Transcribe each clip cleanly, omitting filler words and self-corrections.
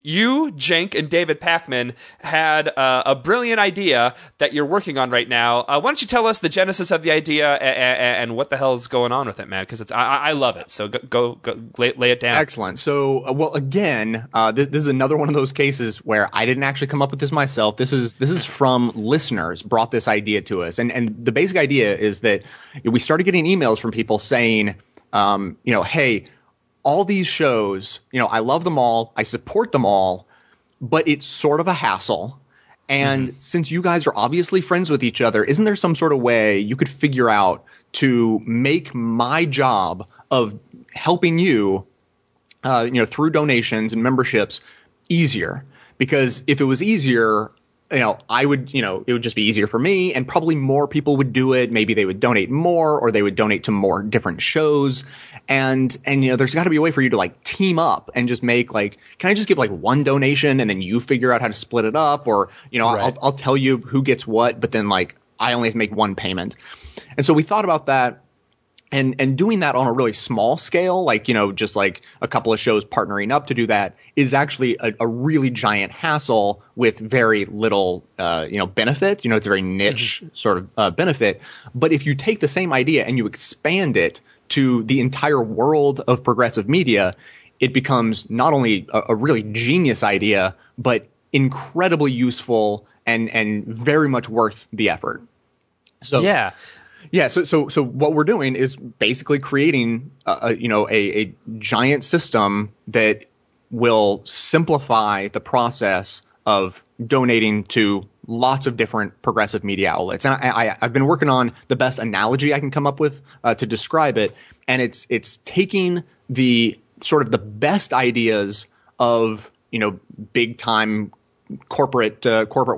You, Jenk, and David Packman had a brilliant idea that you're working on right now. Why don't you tell us the genesis of the idea and what the hell's going on with it, man? Because I love it. So go lay it down. Excellent. So, well, again, this is another one of those cases where I didn't actually come up with this myself. This is from listeners brought this idea to us, and the basic idea is that we started getting emails from people saying, hey, all these shows, I love them all. I support them all, but it's sort of a hassle. And since you guys are obviously friends with each other, isn't there some sort of way you could figure out to make my job of helping you, through donations and memberships easier? Because if it was easier, it would just be easier for me, and probably more people would do it. Maybe they would donate more, or they would donate to more different shows. And there's got to be a way for you to like team up and just make can I just give one donation and then you figure out how to split it up? Or, right. I'll tell you who gets what, but then I only have to make one payment. And so we thought about that. And doing that on a really small scale, just a couple of shows partnering up to do that, is actually a really giant hassle with very little, benefit. It's a very niche sort of benefit. But if you take the same idea and you expand it to the entire world of progressive media, it becomes not only a really genius idea, but incredibly useful and very much worth the effort. So yeah. Yeah, so what we're doing is basically creating a giant system that will simplify the process of donating to lots of different progressive media outlets. And I've been working on the best analogy I can come up with to describe it, and it's taking the sort of the best ideas of big time corporate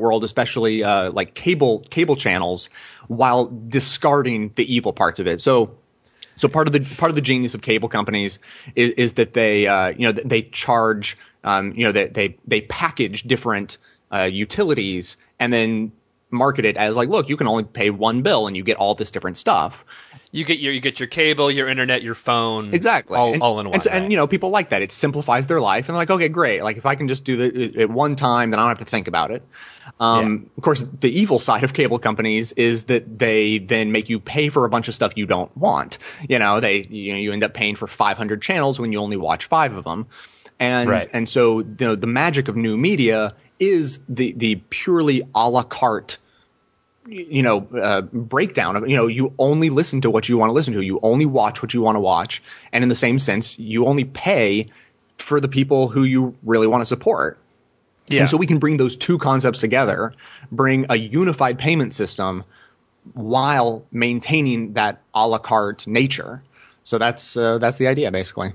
world, especially like cable channels, while discarding the evil parts of it. So part of the genius of cable companies is that they they charge they package different utilities and then market it as look, you can only pay one bill and you get all this different stuff. You get your cable, your internet, your phone, exactly, all in one. And people like that. It simplifies their life, and they're like, okay, great. If I can just do it at one time, then I don't have to think about it. Of course, the evil side of cable companies is that they then make you pay for a bunch of stuff you don't want. You end up paying for 500 channels when you only watch 5 of them, and so the magic of new media is the purely a la carte breakdown of, you only listen to what you want to listen to. You only watch what you want to watch. And in the same sense, you only pay for the people who you really want to support. Yeah. And so we can bring those two concepts together, bring a unified payment system while maintaining that a la carte nature. So that's the idea, basically.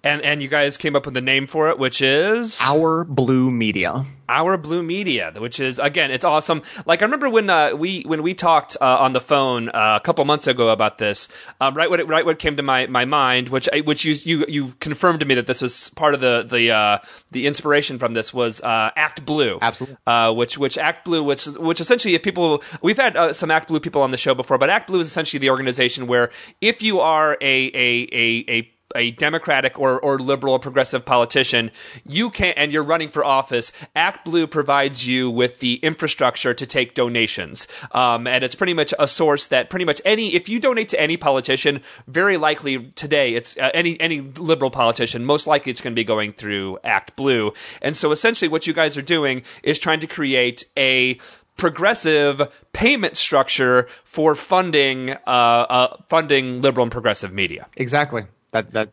And you guys came up with the name for it, which is Our Blue Media. Our Blue Media, which is, again, it's awesome. I remember when we talked on the phone a couple months ago about this. Right what came to my mind, which you confirmed to me that this was part of the inspiration from this, was Act Blue. Absolutely. Which Act Blue, which essentially, if we've had some Act Blue people on the show before, but Act Blue is essentially the organization where if you are a Democratic or liberal or progressive politician, and you're running for office, Act Blue provides you with the infrastructure to take donations. And it's pretty much a source that pretty much if you donate to any politician, very likely today it's any liberal politician, most likely it's going to be going through Act Blue. And so essentially what you guys are doing is trying to create a progressive payment structure for funding liberal and progressive media. Exactly.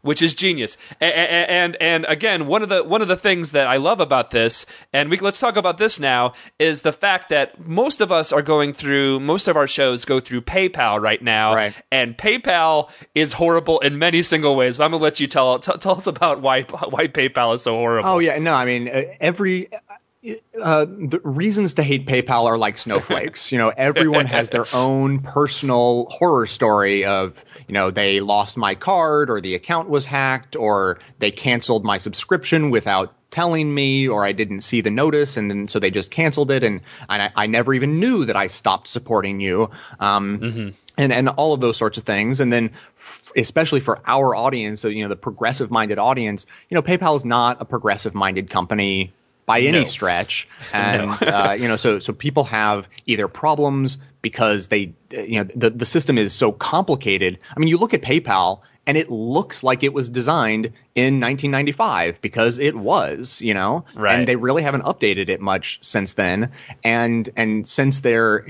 Which is genius, and again, one of the things that I love about this, and let's talk about this now, is the fact that most of our shows go through PayPal right now, right. And PayPal is horrible in many single ways. But I'm gonna let you tell us about why PayPal is so horrible. Oh yeah, no, I mean the reasons to hate PayPal are like snowflakes. Everyone has their own personal horror story of, they lost my card, or the account was hacked, or they canceled my subscription without telling me, or I didn't see the notice, and then so they just canceled it, and I never even knew that I stopped supporting you, and all of those sorts of things. And then especially for our audience, so, the progressive minded audience, PayPal is not a progressive minded company by any stretch. And, so people have either problems because the system is so complicated. I mean, you look at PayPal and it looks like it was designed in 1995 because it was, right. And they really haven't updated it much since then. And since their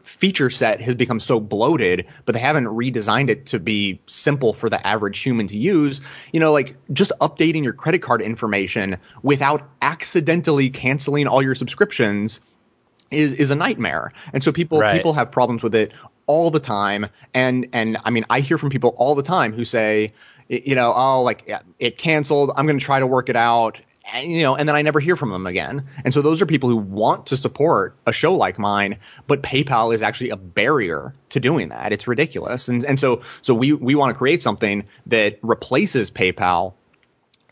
feature set has become so bloated, but they haven't redesigned it to be simple for the average human to use, like just updating your credit card information without accidentally canceling all your subscriptions is a nightmare. And so people have problems with it all the time. And I mean, I hear from people all the time who say, it canceled. I'm going to try to work it out. And then I never hear from them again. And so those are people who want to support a show like mine, but PayPal is actually a barrier to doing that. It's ridiculous. And so we want to create something that replaces PayPal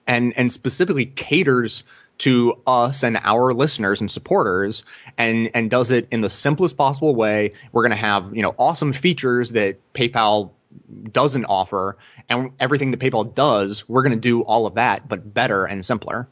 and specifically caters to us and our listeners and supporters and does it in the simplest possible way. We're going to have, awesome features that PayPal doesn't offer, and everything that PayPal does, we're going to do all of that, but better and simpler.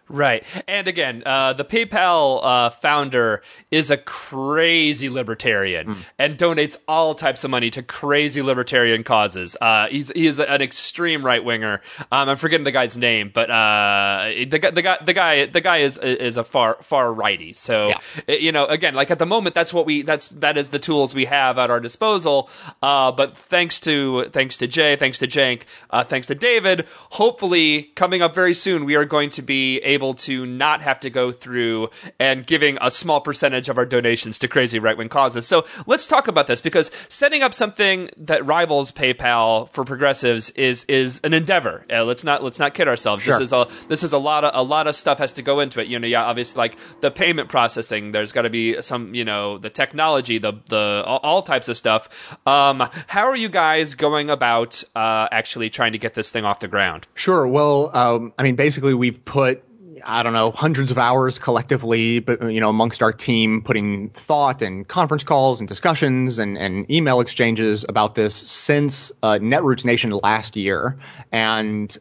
Right. And again, the PayPal founder is a crazy libertarian and donates all types of money to crazy libertarian causes. He is an extreme right winger. I'm forgetting the guy's name, but the guy is a far righty. So again, like at the moment, that is the tools we have at our disposal. But thanks to Jay, thanks to Jank, thanks to David, hopefully coming up very soon, we are going to be able to not have to go through and giving a small percentage of our donations to crazy right-wing causes. So let's talk about this, because setting up something that rivals PayPal for progressives is an endeavor. Let's not kid ourselves. Sure. This is a lot of stuff has to go into it. Obviously, like the payment processing, there's got to be some, the technology, the all types of stuff. How are you guys going about actually trying to get this thing off the ground? Sure. Well, basically we've put, I don't know, hundreds of hours collectively, but amongst our team, putting thought and conference calls and discussions and email exchanges about this since Netroots Nation last year, and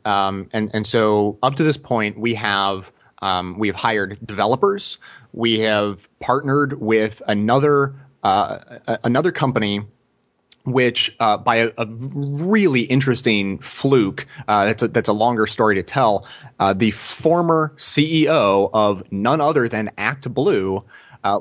so up to this point, we have hired developers, we have partnered with another company, which by a really interesting fluke, that's a longer story to tell. The former CEO of none other than ActBlue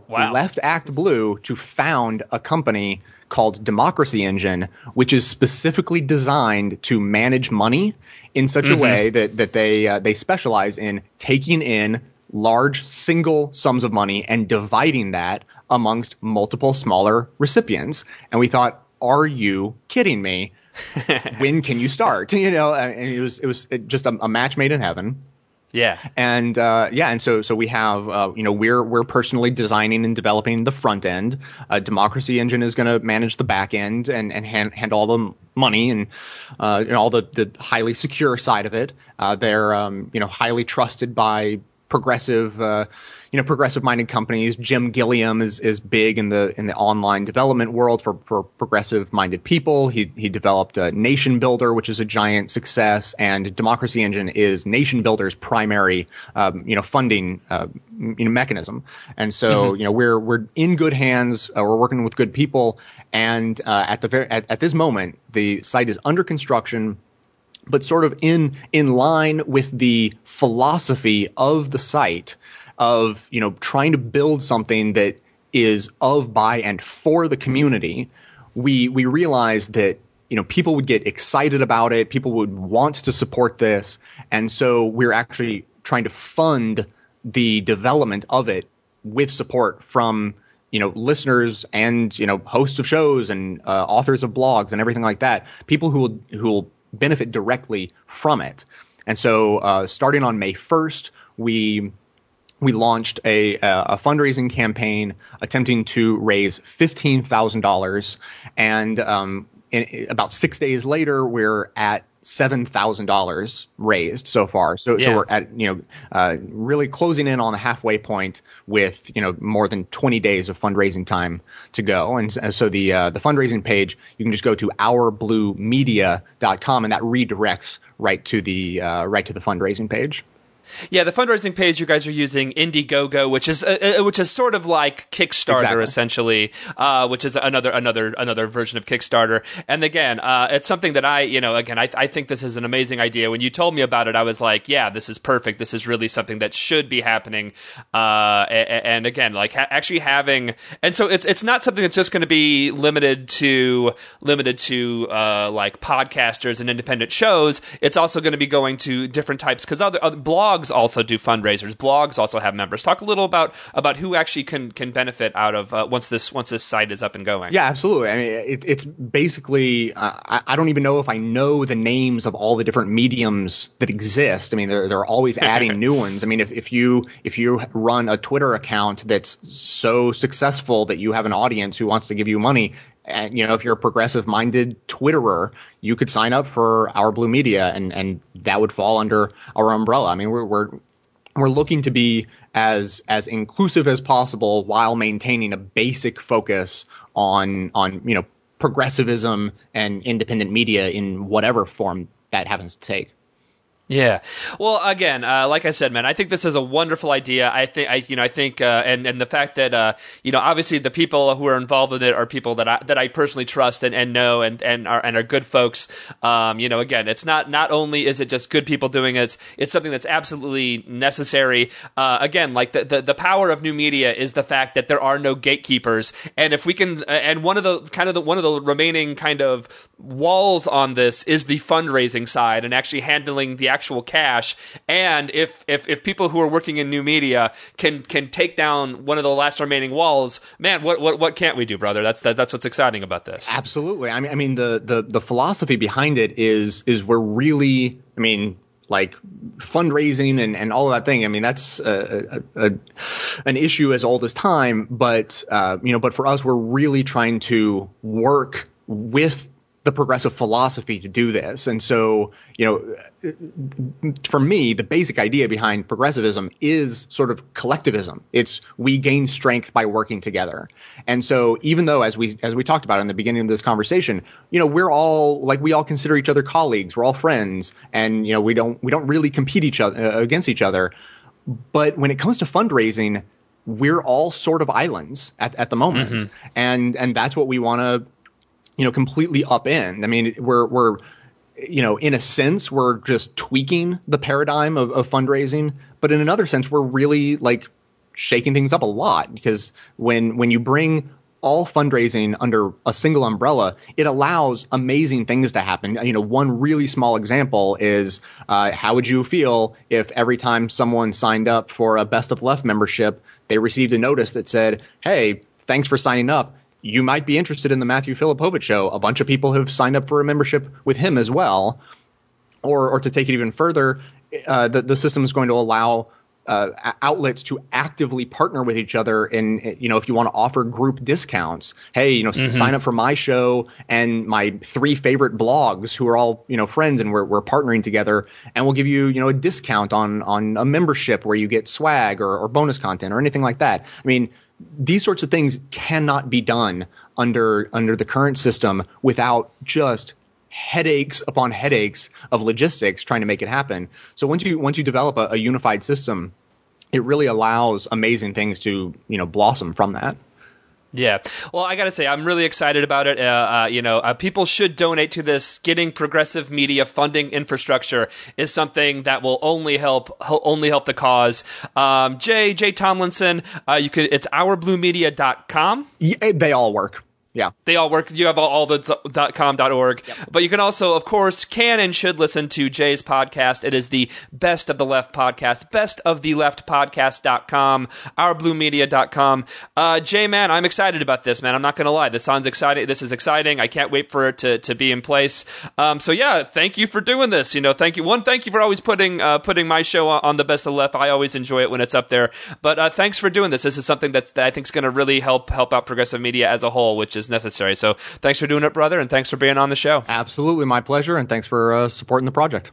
left ActBlue to found a company called Democracy Engine, which is specifically designed to manage money in such a way that they specialize in taking in large single sums of money and dividing that amongst multiple smaller recipients. And we thought, are you kidding me? When can you start? And it was just a match made in heaven. Yeah. And so we have we're personally designing and developing the front end. Democracy Engine is going to manage the back end and handle all the money and all the highly secure side of it. They're highly trusted by progressive-minded companies. Jim Gilliam is big in the online development world for progressive-minded people. He developed Nation Builder, which is a giant success, and Democracy Engine is Nation Builder's primary funding mechanism. And so we're in good hands. We're working with good people, and at this moment, the site is under construction, but sort of in line with the philosophy of the site of, trying to build something that is of, by, and for the community. We realized that, people would get excited about it. People would want to support this. And so we're actually trying to fund the development of it with support from, listeners and, hosts of shows and authors of blogs and everything like that. People who will benefit directly from it. And so starting on May 1st, we launched a fundraising campaign attempting to raise $15,000. And about 6 days later, we're at $7,000 raised so far. So we're at, really closing in on the halfway point with, more than 20 days of fundraising time to go. And so the fundraising page, you can just go to ourbluemedia.com, and that redirects right to the fundraising page. Yeah, the fundraising page you guys are using Indiegogo, which is sort of like Kickstarter, essentially, which is another version of Kickstarter. And again, it's something that I think this is an amazing idea. When you told me about it, I was like, yeah, this is perfect. This is really something that should be happening. And again, like actually having, and so it's not something that's just going to be limited to like podcasters and independent shows. It's also going to be going to different types, because other blogs also do fundraisers. Blogs also have members. Talk a little about who actually can benefit out of once this site is up and going. Yeah, absolutely. I mean, it's basically I don't even know if I know the names of all the different mediums that exist. I mean, they're always adding new ones. I mean, if you run a Twitter account that's so successful that you have an audience who wants to give you money, and if you're a progressive-minded Twitterer, you could sign up for Our Blue Media, and that would fall under our umbrella. I mean, we're looking to be as inclusive as possible while maintaining a basic focus on progressivism and independent media in whatever form that happens to take. Yeah. Well, again, like I said, man, I think this is a wonderful idea. I think, and the fact that, obviously the people who are involved in it are people that I personally trust and know and are good folks. Again, it's not only is it just good people doing it, it's something that's absolutely necessary. Again, like the power of new media is the fact that there are no gatekeepers. And if we can, and one of the remaining kind of walls on this is the fundraising side and actually handling the actual cash. And if people who are working in new media can take down one of the last remaining walls, man, what can't we do, brother? That's what's exciting about this. Absolutely. I mean the philosophy behind it is we're really, like fundraising and all of that thing. I mean, that's an issue as old as time, but for us, we're really trying to work with the progressive philosophy to do this. And so, for me, the basic idea behind progressivism is sort of collectivism. It's we gain strength by working together. And so even though, as we talked about in the beginning of this conversation, we're all we all consider each other colleagues, we're all friends, and we don't really compete against each other. But when it comes to fundraising, we're all sort of islands at the moment. Mm-hmm. And that's what we want to completely upend. I mean, we're in a sense, we're just tweaking the paradigm of fundraising, but in another sense, we're really shaking things up a lot, because when you bring all fundraising under a single umbrella, it allows amazing things to happen. One really small example is how would you feel if every time someone signed up for a Best of Left membership, they received a notice that said, "Hey, thanks for signing up. You might be interested in the Matthew Filopowicz show. A bunch of people have signed up for a membership with him as well." Or to take it even further, the system is going to allow outlets to actively partner with each other. And if you want to offer group discounts, hey, mm-hmm. sign up for my show and my 3 favorite blogs who are all friends, and we're partnering together, and we'll give you a discount on a membership where you get swag or bonus content or anything like that. I mean, these sorts of things cannot be done under the current system without just headaches upon headaches of logistics trying to make it happen. So once you develop a unified system, it really allows amazing things to blossom from that. Yeah. Well, I got to say, I'm really excited about it. People should donate to this. Getting progressive media funding infrastructure is something that will only help the cause. Jay Tomlinson, it's ourbluemedia.com. Yeah, they all work. Yeah. They all work. You have all the .com.org. Yep. But you can also, of course, can and should listen to Jay's podcast. It is the Best of the Left podcast, bestoftheleftpodcast.com, ourbluemedia.com. Jay, man, I'm excited about this, man. I'm not going to lie. This sounds exciting. This is exciting. I can't wait for it to be in place. So yeah, thank you for doing this. Thank you. Thank you for always putting my show on the Best of the Left. I always enjoy it when it's up there. But thanks for doing this. This is something that I think is going to really help out progressive media as a whole, which is is necessary. So thanks for doing it, brother, and thanks for being on the show. Absolutely, my pleasure, and thanks for supporting the project.